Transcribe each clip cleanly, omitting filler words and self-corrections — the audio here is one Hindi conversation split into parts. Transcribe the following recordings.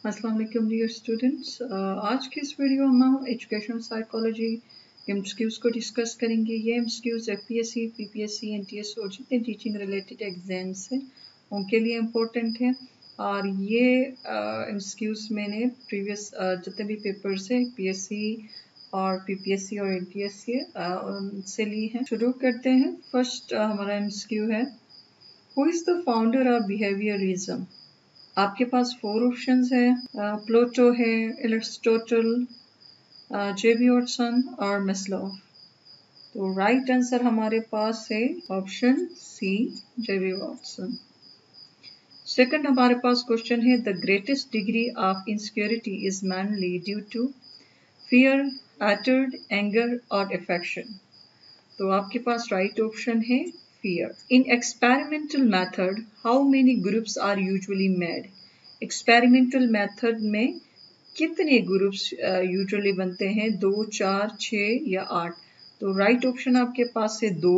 अस्सलाम वालेकुम डियर स्टूडेंट्स। आज के इस वीडियो में हम एजुकेशनल साइकोलॉजी एमसीक्यूज़ को डिस्कस करेंगे। ये एमसीक्यूज़ एफपीएससी, पीपीएससी, एनटीएस और जितने टीचिंग रिलेटेड एग्जाम्स हैं उनके लिए इम्पोर्टेंट है। और ये एमसीक्यूज़ मैंने प्रीवियस जितने भी पेपर्स हैं पीएससी और पीपीएससी और एनटीएस के उनसे ली हैं। शुरू करते हैं। फर्स्ट हमारा एमसीक्यू है, who is the founder of behaviourism. आपके पास 4 ऑप्शंस है, प्लेटो है, एरिस्टोटल, जेबी वाटसन और मैस्लोव। तो राइट आंसर हमारे पास है option C, JB Watson. Second हमारे पास क्वेश्चन है, the greatest degree of insecurity is mainly due to fear, hatred, anger और अफेक्शन। तो आपके पास राइट ऑप्शन है fear. In experimental method, how many groups are usually made? Experimental method में कितने ग्रुप्स यूजुअली बनते हैं? 2, 4, 6 या 8? तो राइट ऑप्शन आपके पास है 2,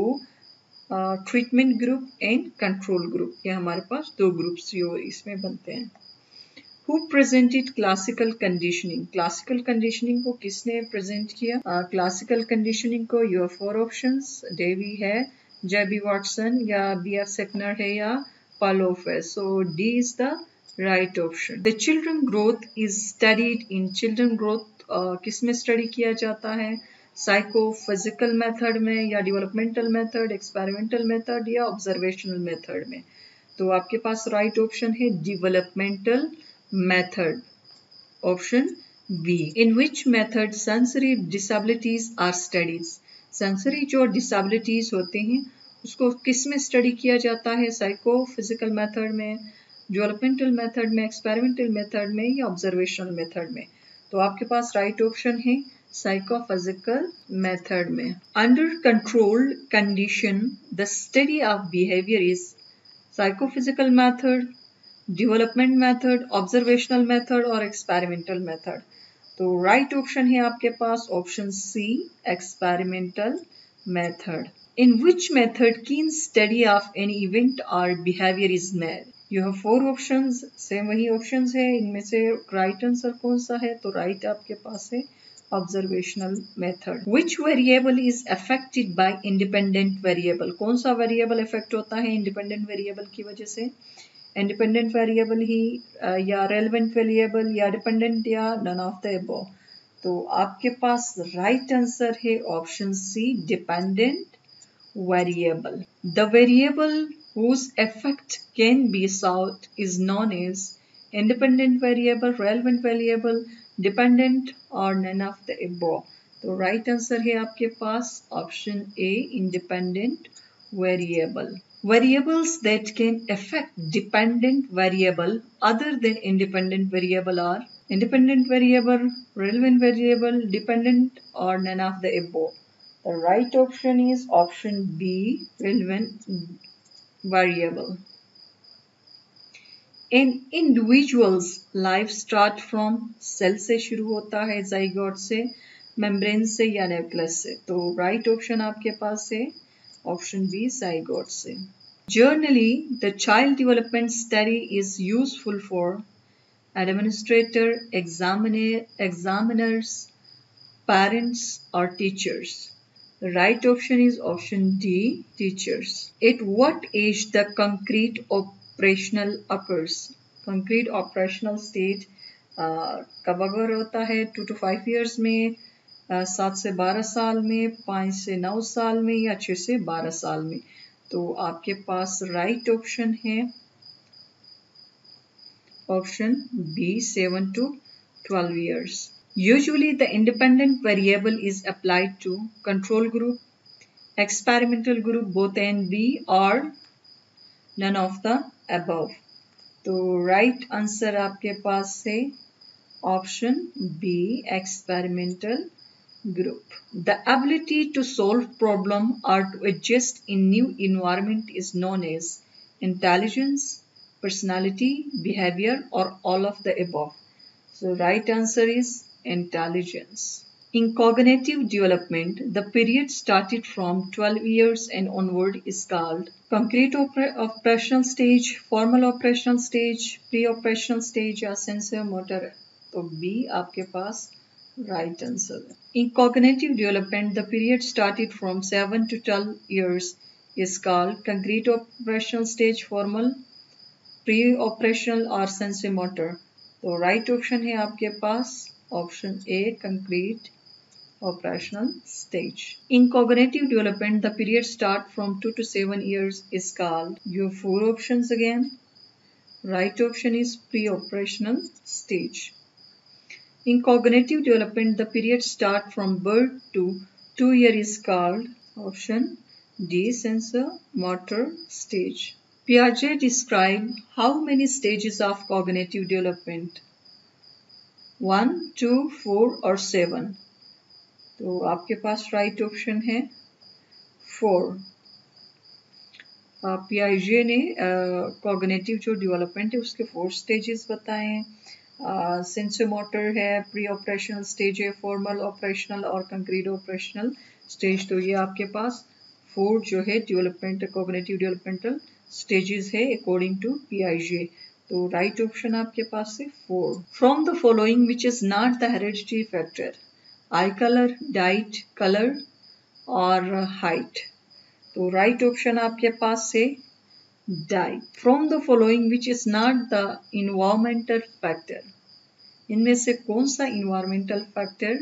treatment group and control group. ये हमारे पास 2 ग्रुप्स जो इसमें बनते हैं। Who presented classical conditioning? Classical conditioning को किसने प्रेजेंट किया? क्लासिकल कंडीशनिंग को योर 4 ऑप्शंस, डेवी है, जेबी वाटसन या बी.एफ. सेकनर है या पालोफ है। So D is the right option. The children growth is studied in, children growth किस में स्टडी किया जाता है? साइको फिजिकल मेथड में या डेवलपमेंटल मेथड, एक्सपेरिमेंटल मेथड या ऑब्जर्वेशनल मेथड में? तो आपके पास राइट ऑप्शन है developmental method, option B. In which method sensory disabilities are studies? Sensory जो डिसेबिलिटीज होते हैं उसको किस में स्टडी किया जाता है? साइको फिजिकल मेथड में, डेवलपमेंटल मेथड में, एक्सपेरिमेंटल मेथड में या ऑब्जर्वेशनल मेथड में? तो आपके पास राइट ऑप्शन है साइकोफिजिकल मेथड में। Under controlled condition the study of behaviour is psychophysical method, development method, observational method और एक्सपेरिमेंटल मेथड। तो राइट ऑप्शन है आपके पास option C, experimental method. In which method keen study of any event और behaviour is made? You have 4 options, same वही ऑप्शंस है, इनमें से राइट आंसर कौन सा है? तो राइट आपके पास है observational method. Which variable is affected by independent variable? कौन सा वेरिएबल इफेक्ट होता है इंडिपेंडेंट वेरिएबल की वजह से? इंडिपेंडेंट वेरिएबल ही या रेलेवेंट वेरिएबल या डिपेंडेंट या नन ऑफ द अबव? तो आपके पास राइट आंसर है option C, dependent variable. The variable whose effect can be sought is known as independent variable, relevant variable, dependent or none of the above. तो राइट आंसर है आपके पास option A, independent variable. Variables that can affect dependent variable other than independent variable are independent variable, relevant variable, dependent or none of the above. The right option is option B, relevant variable. In individuals life start from cell से शुरू होता है, zygote से, membrane से या nucleus से। तो right option आपके पास है ऑप्शन बी, zygote से। Generally, the child development study is useful for administrator, examiners, parents or teachers. The right option is option D, teachers. At what age the concrete operational occurs? Concrete operational stage कब अगर होता है? 2 to 5 years में, 7 से 12 साल में, 5 से 9 साल में या 6 से 12 साल में? तो आपके पास राइट ऑप्शन है option B, 7 to 12 years. Usually the independent variable is applied to control group, experimental group, both A and B or none of the above. तो राइट आंसर आपके पास है option B, experimental group. The ability to solve problem or to adjust in new environment is known as intelligence, personality, behavior or all of the above. So right answer is intelligence. In cognitive development, the period started from 12 years and onward is called concrete operational stage, formal operational stage, pre-operational stage या sensory motor. तो B आपके पास right answer है. In cognitive development, the period started from 7 to 12 years is called concrete operational stage, formal, pre-operational और sensory motor. तो right option है आपके पास option A, concrete operational stage. In cognitive development, the period start from 2 to 7 years is called. Your four options again. Right option is pre-operational stage. In cognitive development, the period start from birth to 2 years is called. Option D, sensor motor stage. Piaget described how many stages of cognitive development? 1, 2, 4 or 7. तो आपके पास राइट ऑप्शन है 4. पियाजे ने कॉग्निटिव जो डेवलपमेंट है उसके 4 स्टेजेस बताए हैं. सेंसोमोटर है, प्री ऑपरेशनल स्टेज है, फॉर्मल ऑपरेशनल और कंक्रीट ऑपरेशनल स्टेज. तो ये आपके पास 4 जो है डेवलपमेंट कॉग्निटिव डेवलपमेंटल स्टेजेस है अकॉर्डिंग टू पियाजे. तो राइट ऑप्शन आपके पास है 4. From the following which is not the hereditary factor? I colour, diet, colour और हाइट. तो राइट ऑप्शन आपके पास है diet. From the following which is not the environmental factor? इनमें से कौन सा इन्वायरमेंटल फैक्टर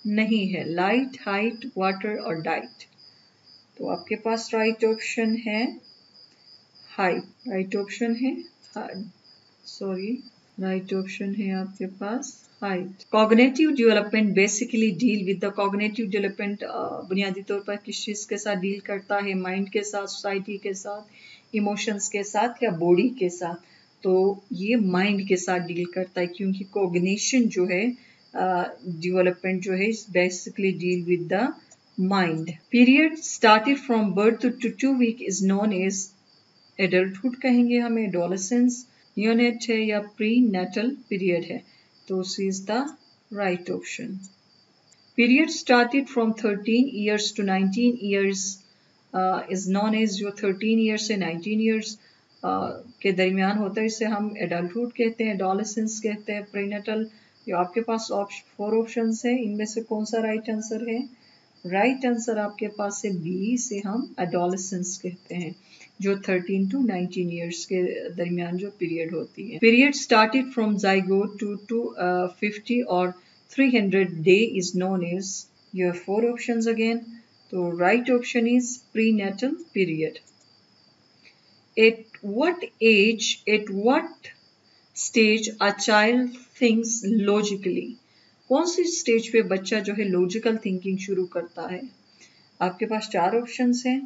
नहीं है? लाइट, हाइट, वाटर और डाइट. तो आपके पास राइट ऑप्शन है हाइट. राइट ऑप्शन है राइट ऑप्शन है आपके पास height. Cognitive development basically deal with the cognitive development बुनियादी तौर पर किस चीज़ के साथ डील करता है? माइंड के साथ, सोसाइटी के साथ, इमोशंस के साथ या बॉडी के साथ? तो ये माइंड के साथ डील करता है क्योंकि कॉग्निशन जो है डेवलपमेंट जो है basically deal with the mind. Period started from birth to 2 week is known as adulthood कहेंगे हमें, एडोलेसेंस, न्यूनेट है या प्री नेटल पीरियड है. तो C is the right option. Period started from 13 years to 19 years is known as. जो 13 ईयर्स से 19 ईयर्स के दरमियान होता है इसे हम एडल्टहुड कहते हैं, एडोलेसेंस कहते हैं, प्रीनेटल. जो आपके पास 4 ऑप्शंस है, इनमें से कौन सा राइट आंसर है? राइट आंसर आपके पास है बी, से हम एडोलेसेंस कहते हैं, जो 13 टू 19 ईयर्स के दरमियान जो पीरियड होती है. Period started from zygote to 50 और 300 day is known as. Your 4 options again. तो right option is prenatal period. At what age, at what stage a child thinks logically? कौन सी स्टेज पे बच्चा जो है लॉजिकल थिंकिंग शुरू करता है? आपके पास 4 ऑप्शंस हैं.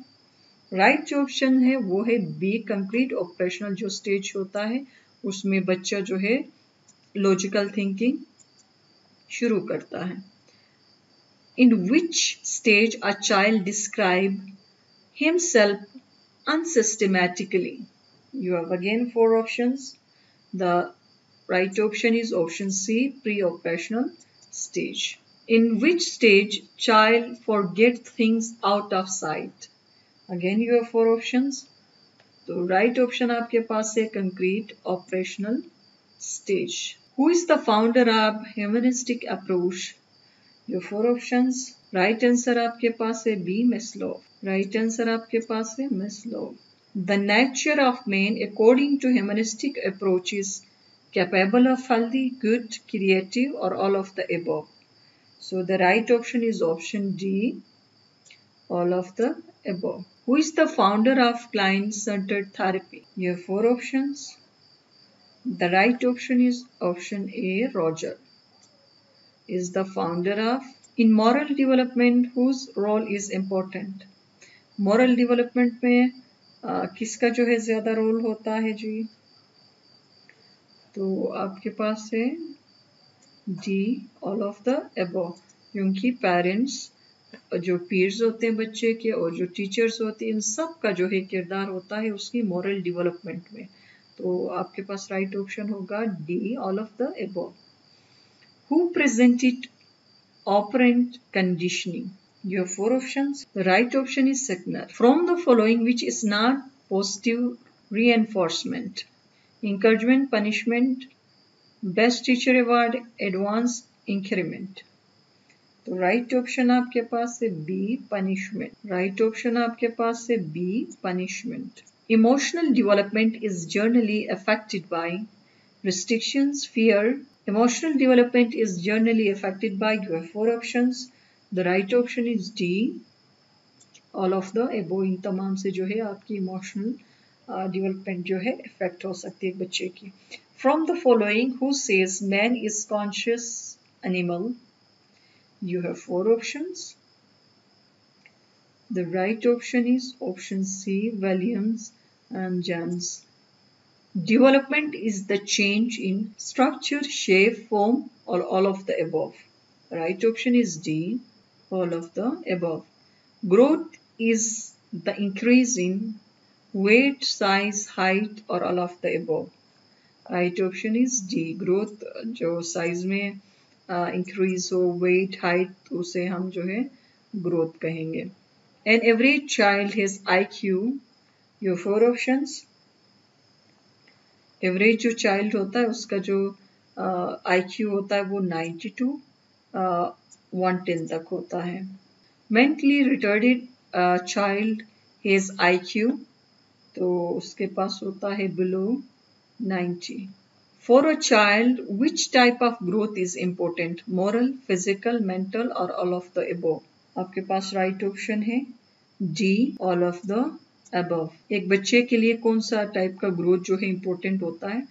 राइट जो ऑप्शन है वो है बी, कंक्रीट ऑपरेशनल जो स्टेज होता है उसमें बच्चा जो है लॉजिकल थिंकिंग शुरू करता है. In which stage a child describe himself unsystematically? You have again 4 options. The right option is option C, pre-operational stage. In which stage child forget things out of sight? Again you have 4 options. तो right option आपके पास है concrete operational stage. Who is the founder of humanistic approach? Your 4 options. Right answer आपके पास है बी, मैस्लो. राइट आंसर आपके पास है Maslow. The nature of man according to humanistic approach is capable of healthy, good, creative और all of the above. So the right option is option D, all of the above. Who is the founder of client centred therapy? ये 4 options. The right option is option A, Roger is the founder of. In moral development whose role is important? moral development में किसका जो है ज़्यादा रोल होता है जी? तो आपके पास है D, all of the above. क्योंकि पेरेंट्स, जो पीयर्स होते हैं बच्चे के और जो टीचर्स होते हैं इन सब का जो है किरदार होता है उसकी मोरल डेवलपमेंट में. तो आपके पास राइट ऑप्शन होगा D, all of the above. Who presented operant conditioning. You have 4 options. The right option is second. From the following, which is not positive reinforcement? Encouragement, punishment, best teacher award, advanced increment. तो राइट ऑप्शन आपके पास है बी पनिशमेंट. राइट ऑप्शन आपके पास है B punishment. Emotional development is generally affected by restrictions, fear. Emotional development is generally affected by, you have 4 options. The right option is D, all of the above. इन तमाम से जो है आपकी इमोशनल डेवलपमेंट जो है इफेक्ट हो सकती है एक बच्चे की. From the following, who says man is conscious animal? You have 4 options. The right option is option C, Williams and James. Development is the change in structure, shape, form, or all of the above. Right option is D, all of the above. Growth is the increase in weight, size, height, or all of the above. Right option is D. Growth जो size में इंक्रीज हो, वेट, हाइट, तो उसे हम जो है ग्रोथ कहेंगे. An average child has IQ. Your 4 options. Average जो चाइल्ड होता है उसका जो IQ होता है वो 90 to 110 तक होता है. Mentally retarded child has IQ, तो उसके पास होता है below 90. For a child, which type of growth is important? Moral, physical, mental, or all of the above? आपके पास राइट ऑप्शन है D, all of the above. एक बच्चे के लिए कौन सा टाइप का ग्रोथ जो है इम्पोर्टेंट होता है?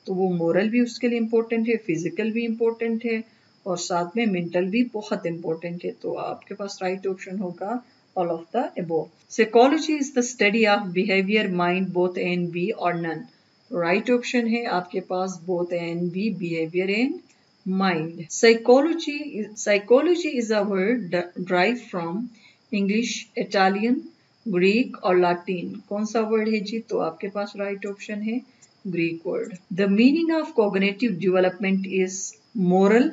तो वो मोरल भी उसके लिए इम्पोर्टेंट है, फिजिकल भी इम्पोर्टेंट है, और साथ में मेंटल भी बहुत इम्पोर्टेंट है. तो आपके पास राइट ऑप्शन होगा all of the above. Psychology is the study of behavior, mind, both A and B or none. Right option है आपके पास both A and B, behaviour and mind. Psychology is a word drive from English, Italian, Greek और लैटिन. कौन सा वर्ड है जी? तो आपके पास राइट ऑप्शन है Greek word. The meaning of cognitive development is moral,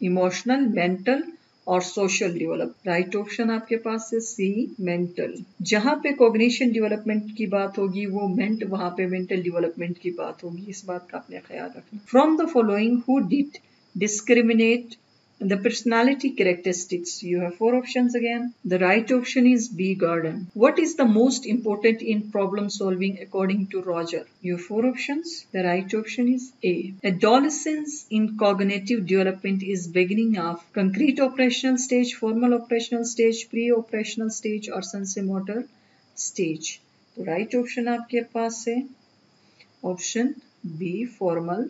emotional, mental और सोशल डेवलप. राइट ऑप्शन आपके पास है सी, मेंटल. जहां पे कॉग्निशन डेवलपमेंट की बात होगी वो वहां पे मेंटल डेवलपमेंट की बात होगी. इस बात का आपने ख्याल रखना. From the following who did discriminate the personality characteristics? You have 4 options again. The right option is B, Gordon. What is the most important in problem solving according to Roger? You have 4 options. The right option is A. Adolescence in cognitive development is beginning of concrete operational stage, formal operational stage, pre-operational stage or sensomotor stage. तो right option आपके पास है option B, formal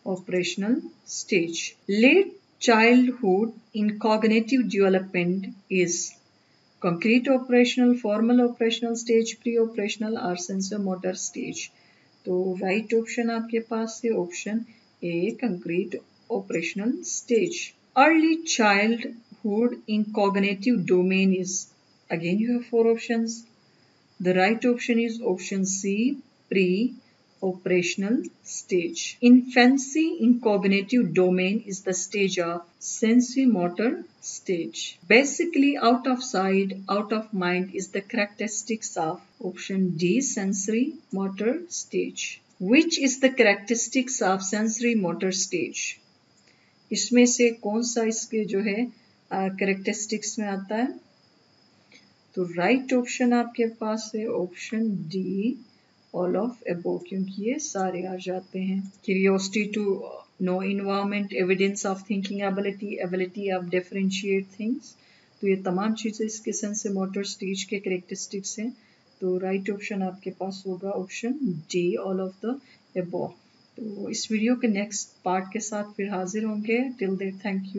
operational stage. Late childhood in cognitive development is concrete operational, formal operational stage, pre-operational or sensomotor stage. तो right option आपके पास है option A, concrete operational stage. Early childhood in cognitive domain is, again you have 4 options. The right option is option C, pre-operational stage. Infancy in cognitive domain is the stage of sensory-motor stage. Basically, out of sight, out of mind is the characteristics of option D, sensory-motor stage. Which is the characteristics of sensory-motor stage? इसमें से कौन सा इसके जो है characteristics में आता है? तो राइट ऑप्शन आपके पास है option D, all of above, क्योंकि ये सारे आ जाते हैं. Curiosity to know environment, evidence of thinking ability, ability of differentiate things. तो ये तमाम चीज़ें इसके सेंसोमोटर स्टेज के कैरेक्टरिस्टिक्स हैं. तो राइट ऑप्शन आपके पास होगा option D, all of the above. तो इस वीडियो के नेक्स्ट पार्ट के साथ फिर हाजिर होंगे. Till there thank you.